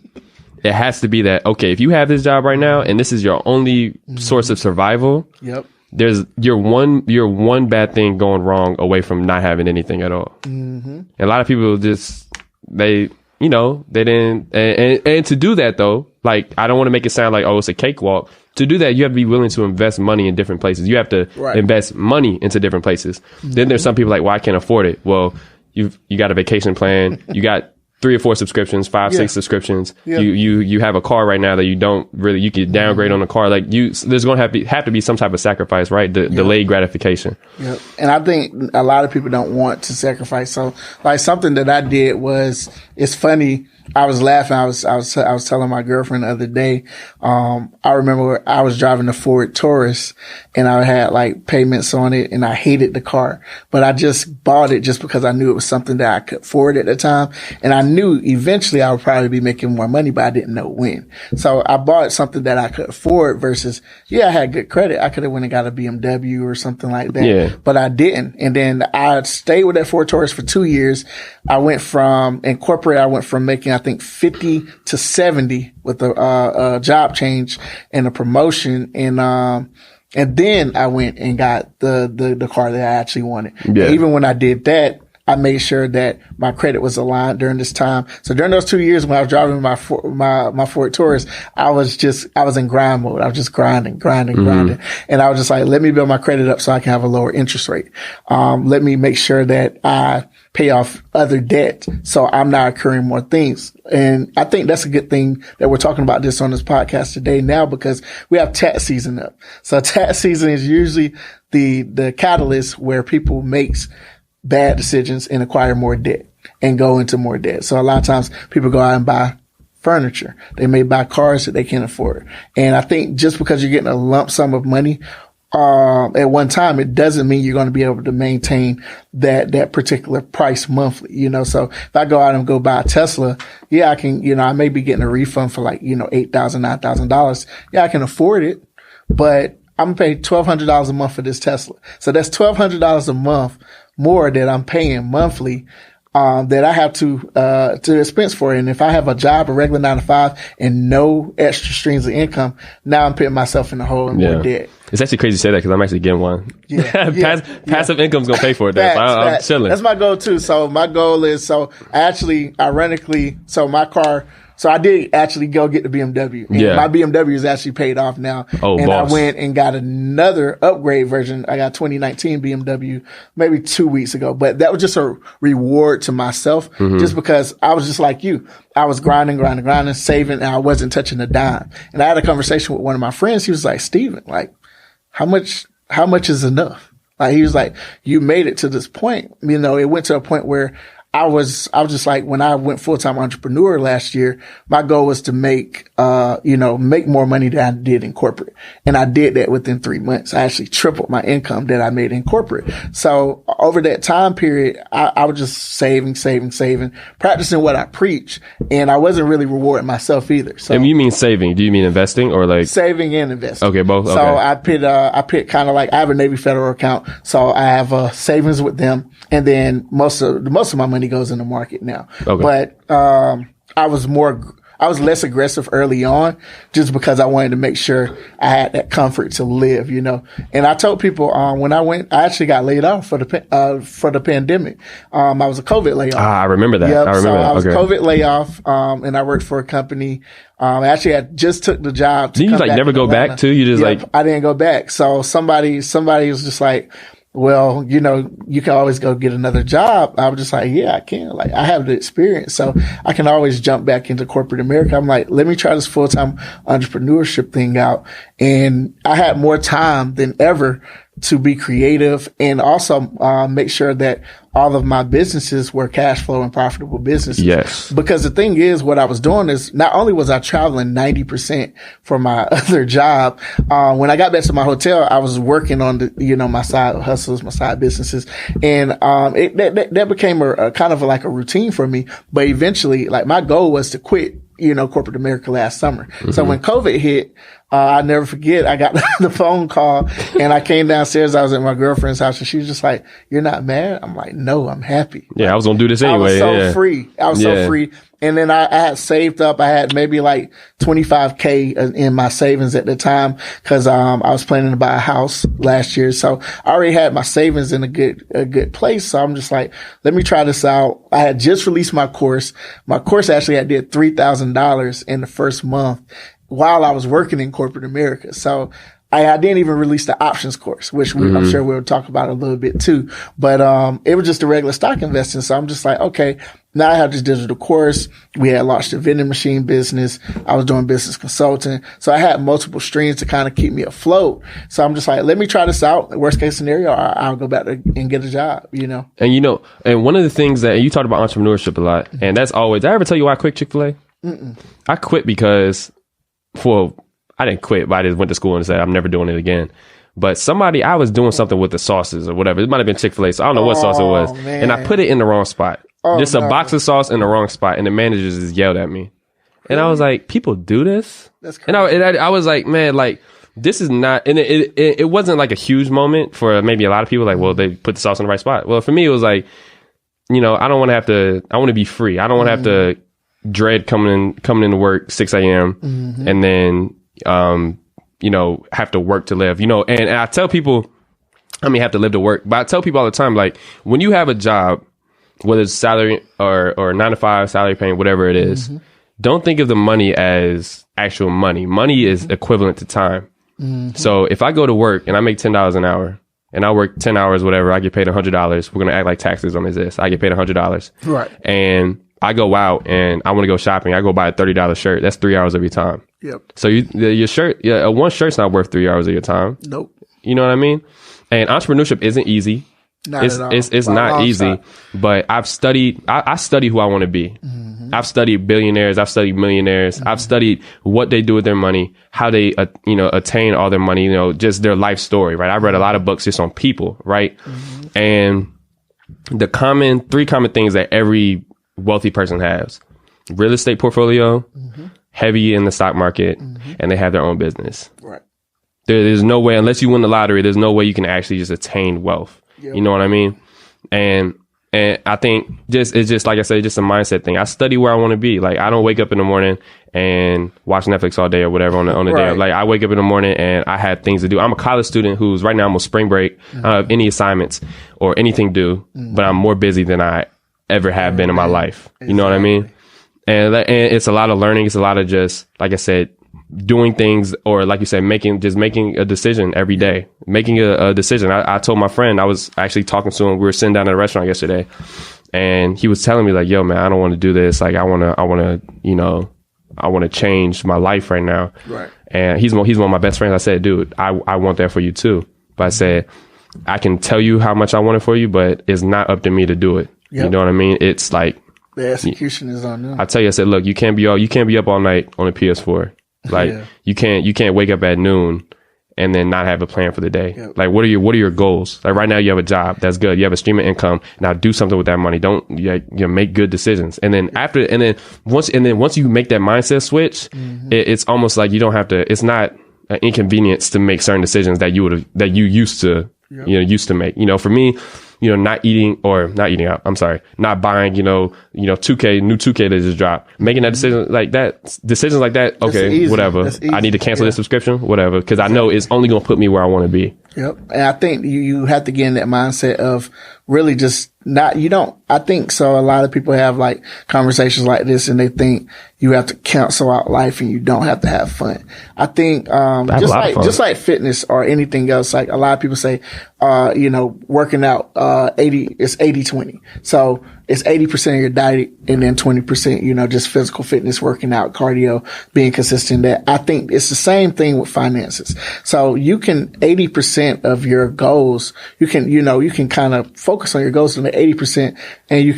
it has to be that, okay, if you have this job right now and this is your only source of survival, yep, you're one bad thing going wrong away from not having anything at all. And a lot of people they didn't, and to do that though, like, I don't want to make it sound like, oh, it's a cakewalk. To do that, you have to be willing to invest money in different places. You have to invest money into different places. Then there's some people like, well, I can't afford it. Well, you got a vacation plan. You got 3 or 4 subscriptions, 5, 6 subscriptions. You have a car right now that you don't really, you could downgrade on the car. Like there's going to have to be some type of sacrifice, right? Delayed gratification. Yep. And I think a lot of people don't want to sacrifice. So like something that I did was, it's funny. I was laughing. I was telling my girlfriend the other day. I remember I was driving a Ford Taurus, and I had like payments on it, and I hated the car, but I just bought it just because I knew it was something that I could afford at the time. And I knew eventually I would probably be making more money, but I didn't know when. So I bought something that I could afford versus, I had good credit. I could have went and got a BMW or something like that, but I didn't. And then I stayed with that Ford Taurus for 2 years. I went from making, I think, 50 to 70 with a job change and a promotion. And then I went and got the car that I actually wanted. Yeah. Even when I did that, I made sure that my credit was aligned during this time. So during those 2 years when I was driving my Ford Taurus, I was in grind mode. I was just grinding. And I was just like, let me build my credit up so I can have a lower interest rate. Let me make sure that I pay off other debt so I'm not incurring more things. And I think that's a good thing that we're talking about this on this podcast today now, because we have tax season up. So tax season is usually the catalyst where people makes bad decisions and acquire more debt. and go into more debt. So a lot of times people go out and buy furniture. They may buy cars that they can't afford. And I think just because you're getting a lump sum of money at one time, it doesn't mean you're going to be able to maintain that particular price monthly, So if I go out and go buy a Tesla, yeah, I can, I may be getting a refund for like, $8,000, $9,000. Yeah, I can afford it, but I'm going to pay $1,200 a month for this Tesla. So that's $1,200 a month more that I'm paying monthly, that I have to expense for. And if I have a job, a regular 9 to 5 and no extra streams of income, now I'm putting myself in the hole and more debt. It's actually crazy to say that because I'm actually getting one. Yeah, passive income's going to pay for it. I'm chilling. That's my goal too. So my goal is, ironically, my car, so I did actually go get the BMW. And my BMW is actually paid off now. Oh, and boss. I went and got another upgrade version. I got 2019 BMW maybe 2 weeks ago. But that was just a reward to myself, just because I was just like you. I was grinding, saving, and I wasn't touching a dime. And I had a conversation with one of my friends. He was like, Steven, like, how much is enough? Like, he was like, you made it to this point. It went to a point where I was just like, when I went full-time entrepreneur last year, my goal was to make more money than I did in corporate. And I did that within 3 months. I actually tripled my income that I made in corporate. So over that time period, I was just saving, practicing what I preach. And I wasn't really rewarding myself either. So, and you mean saving? Do you mean investing or like? Saving and investing. Okay, both. Okay. So I put kind of like, I have a Navy Federal account. So I have savings with them. And then most of my money goes in the market now. Okay. But I was less aggressive early on just because I wanted to make sure I had that comfort to live, And I told people when I actually got laid off for the pandemic. I was a COVID layoff. I remember that. Yep, I remember that. I was COVID layoff, and I worked for a company. Actually, I just took the job. Did you never go back too? You just I didn't go back. So somebody was just like, well, you can always go get another job. I was just like, yeah, I can. Like, I have the experience, so I can always jump back into corporate America. I'm like, let me try this full-time entrepreneurship thing out. And I had more time than ever to be creative and also make sure that all of my businesses were cash flow and profitable businesses. Yes. Because the thing is, what I was doing is not only was I traveling 90% for my other job, when I got back to my hotel, I was working on my side hustles, my side businesses. And that became a kind of like a routine for me. But eventually, like, my goal was to quit corporate America last summer. So when COVID hit, I'll never forget, I got the phone call and I came downstairs. I was at my girlfriend's house and she was just like, "You're not mad?" I'm like, "No, I'm happy." Yeah, I was going to do this anyway. I was so free. I was so free. And then I had saved up. I had maybe like $25K in my savings at the time because I was planning to buy a house last year. So I already had my savings in a good place. So I'm just like, let me try this out. I had just released my course. My course actually I did $3,000 in the first month while I was working in corporate America. So I didn't even release the options course, which I'm sure we'll talk about a little bit too. But it was just a regular stock investing. So I'm just like, okay, now I have this digital course. We had launched a vending machine business. I was doing business consulting. So I had multiple streams to kind of keep me afloat. So I'm just like, let me try this out. Worst case scenario, I'll go back and get a job, And and one of the things that you talked about entrepreneurship a lot, and that's always, did I ever tell you why I quit Chick-fil-A? I quit because I didn't quit, but I just went to school and said, I'm never doing it again. But I was doing something with the sauces or whatever. It might have been Chick-fil-A, so I don't know what sauce it was. Man. And I put it in the wrong spot. Just a box of sauce in the wrong spot. And the managers just yelled at me. And I was like, people do this? That's crazy. And I was like, man, like, this is not, and it wasn't like a huge moment for maybe a lot of people. Like, well, they put the sauce in the right spot. Well, for me, it was like, I don't want to have to, I want to be free. I don't want to have to dread coming into work 6 a.m. And then, have to work to live, and I tell people, have to live to work, but I tell people all the time, like, when you have a job, whether it's salary or 9 to 5, salary paying, whatever it is, don't think of the money as actual money. Money is equivalent to time. So if I go to work and I make $10 an hour and I work 10 hours, whatever, I get paid $100. We're going to act like taxes don't exist. I get paid $100. Right. And I go out and I want to go shopping. I go buy a $30 shirt. That's 3 hours of your time. Yep. So your shirt, one shirt's not worth 3 hours of your time. Nope. You know what I mean? And entrepreneurship isn't easy. It's not easy, but I've studied. I study who I want to be. I've studied billionaires. I've studied millionaires. I've studied what they do with their money, how they, attain all their money, just their life story, right? I read a lot of books just on people, right? And the three common things that every wealthy person has: real estate portfolio, heavy in the stock market, and they have their own business. Right. There's no way, unless you win the lottery, there's no way you can actually just attain wealth. Yep. You know what I mean? And I think it's just, like I said, just a mindset thing. I study where I want to be. Like, I don't wake up in the morning and watch Netflix all day or whatever on the day. Like, I wake up in the morning and I had things to do. I'm a college student who's right now I'm on spring break. I don't have any assignments or anything due, but I'm more busy than I ever have been in my life. You know what I mean? And it's a lot of learning. It's a lot of just, like I said, doing things, or like you said, making a decision every day, making a decision. I told my friend, I was actually talking to him. We were sitting down at a restaurant yesterday and he was telling me like, yo, man, I don't want to do this. Like, I want to change my life right now. Right. And he's one of my best friends. I said, dude, I want that for you too. But I said, I can tell you how much I want it for you, but it's not up to me to do it. Yep. You know what I mean? It's like the execution is on them. I tell you, I said, look, you can't be up all night on a PS4. Like, you can't wake up at noon and then not have a plan for the day. Yep. Like, what are your goals? Like, right now you have a job. That's good. You have a stream of income. Now do something with that money. Don't make good decisions. And then once you make that mindset switch, it's almost like you don't have to, it's not an inconvenience to make certain decisions that you used to make. For me, not buying, new 2K that just dropped, making that decisions like that. Okay, whatever. I need to cancel this subscription, whatever. Cause I know it's only going to put me where I want to be. Yep. And I think you have to get in that mindset of really just I think so. A lot of people have like conversations like this and they think you have to cancel out life and you don't have to have fun. I think, just like fitness or anything else, like a lot of people say, working out, it's 80-20. So it's 80% of your diet and then 20%, just physical fitness, working out, cardio, being consistent. That I think it's the same thing with finances. So you can 80% of your goals, you can kind of focus on your goals in the 80% and you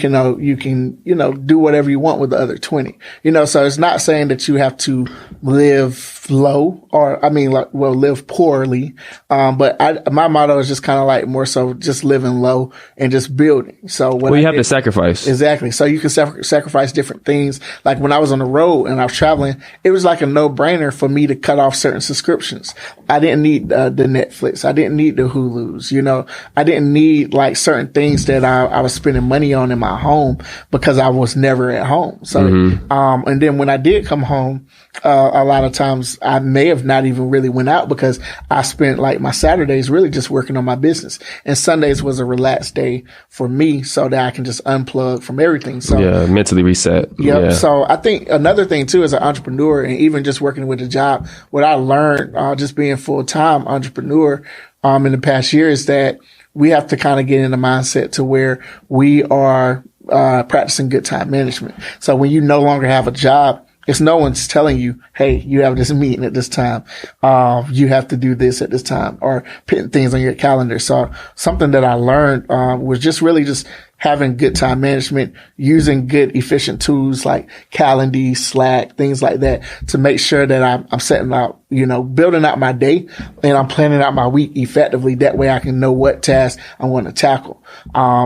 can do whatever you want with the other 20, so it's not saying that you have to live low or, live poorly. But my motto is just kind of like more so just living low and just building. So you have to sacrifice. Exactly. So you can sacrifice different things. Like when I was on the road and I was traveling, it was like a no-brainer for me to cut off certain subscriptions. I didn't need the Netflix. I didn't need the Hulus. I didn't need like certain things that I was spending money on in my home because I was never at home. So, and then when I did come home, a lot of times I may have not even really went out because I spent like my Saturdays really just working on my business, and Sundays was a relaxed day for me so that I can just unplug from everything. So mentally reset. Yep. Yeah. So I think another thing too, as an entrepreneur and even just working with a job, what I learned, just being full-time entrepreneur, in the past year is that we have to kind of get in the mindset to where we are, practicing good time management. So when you no longer have a job, it's no one's telling you, hey, you have this meeting at this time. You have to do this at this time, or putting things on your calendar. So something that I learned, was just really just having good time management, using good efficient tools like Calendly, Slack, things like that to make sure that I'm setting out, building out my day and I'm planning out my week effectively. That way I can know what tasks I want to tackle.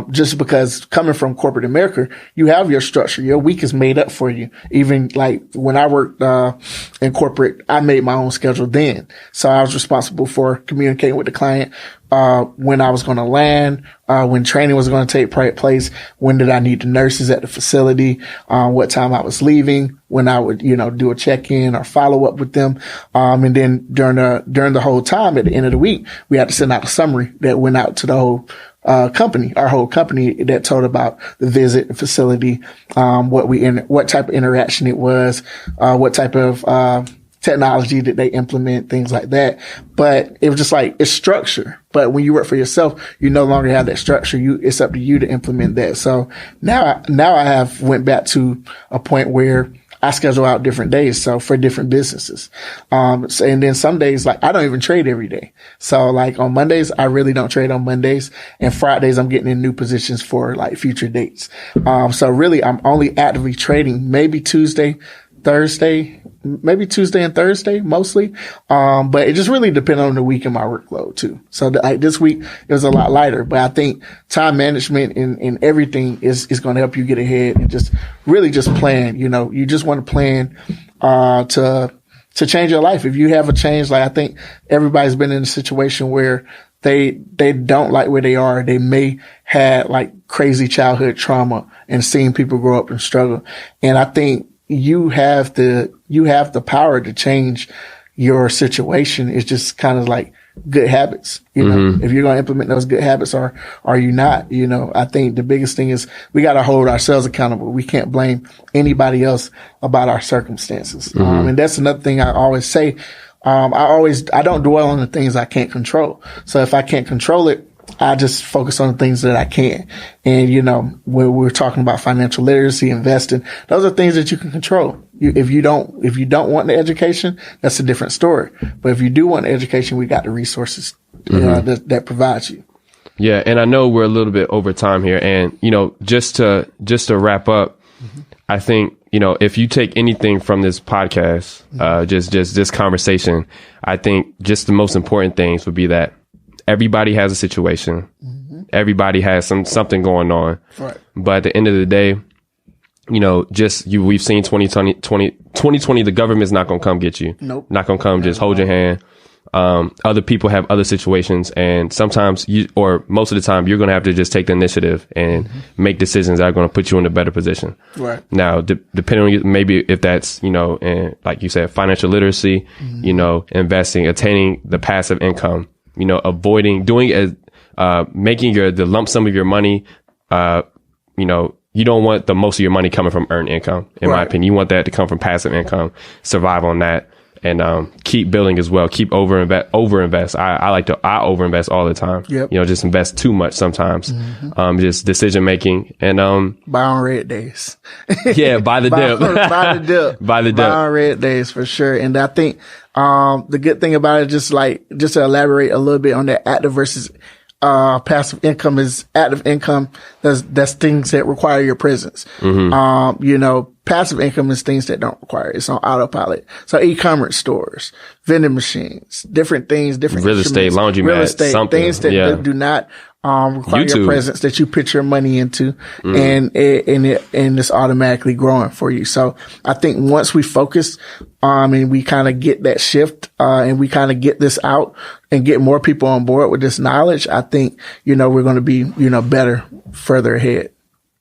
Just because coming from corporate America, you have your structure. Your week is made up for you. Even like when I worked, in corporate, I made my own schedule then. So I was responsible for communicating with the client, when I was going to land, when training was going to take place, when did I need the nurses at the facility, what time I was leaving, when I would, do a check-in or follow up with them. And then during the whole time at the end of the week, we had to send out a summary that went out to the whole our whole company that told about the visit, the facility, what type of interaction it was, what type of, technology that they implement, things like that. But it was just like, it's structure. But when you work for yourself, you no longer have that structure. It's up to you to implement that. So now I have went back to a point where I schedule out different days. So for different businesses. And then some days, like I don't even trade every day. So like on Mondays, I really don't trade on Mondays, and Fridays I'm getting in new positions for like future dates. So really I'm only actively trading maybe Tuesday and Thursday mostly. But it just really depends on the week and my workload too. So this week it was a lot lighter, but I think time management and everything is going to help you get ahead and just really just plan. You just want to plan, to change your life. If you have a change, like I think everybody's been in a situation where they don't like where they are. They may had like crazy childhood trauma and seeing people grow up and struggle. And I think you have the power to change your situation. It's just kind of like good habits. If you're going to implement those good habits or are you not, I think the biggest thing is we got to hold ourselves accountable. We can't blame anybody else about our circumstances. And that's another thing I always say. I don't dwell on the things I can't control. So if I can't control it, I just focus on the things that I can. And, when we're talking about financial literacy, investing, those are things that you can control. If you don't want the education, that's a different story. But if you do want the education, we got the resources that provides you. Yeah. And I know we're a little bit over time here. And, just to wrap up, I think, if you take anything from this podcast, just this conversation, I think just the most important things would be that everybody has a situation. Everybody has something going on. Right. But at the end of the day, we've seen 2020, the government's not going to come get you. Nope. Not going to come just hold your hand. Other people have other situations, and sometimes or most of the time, you're going to have to just take the initiative and make decisions that are going to put you in a better position. Right. Now, depending on you, maybe if that's, and like you said, financial literacy, investing, attaining the passive income, avoiding doing making the lump sum of your money, you don't want the most of your money coming from earned income. In my opinion, you want that to come from passive income, survive on that. And keep building as well. Keep overinvest. I overinvest all the time. Yep. Just invest too much sometimes. Just decision making and buy on red days. Yeah, buy the dip. Buy the dip. Buy the dip. Buy on red days for sure. And I think the good thing about it, just to elaborate a little bit on that active versus passive income is active income. That's things that require your presence. Passive income is things that don't require it. It's on autopilot. So e-commerce stores, vending machines, different things, different real estate, laundromat, something. Things that do not require YouTube. your presence, that you put your money into, and it's automatically growing for you. So I think once we focus, and we kind of get that shift, and we kind of get this out and get more people on board with this knowledge, I think, we're going to be, better further ahead.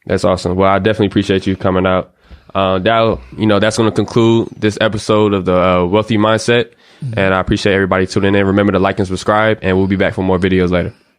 That's awesome. Well, I definitely appreciate you coming out. That's going to conclude this episode of the Wealthy Mindset. And I appreciate everybody tuning in. Remember to like and subscribe, and we'll be back for more videos later.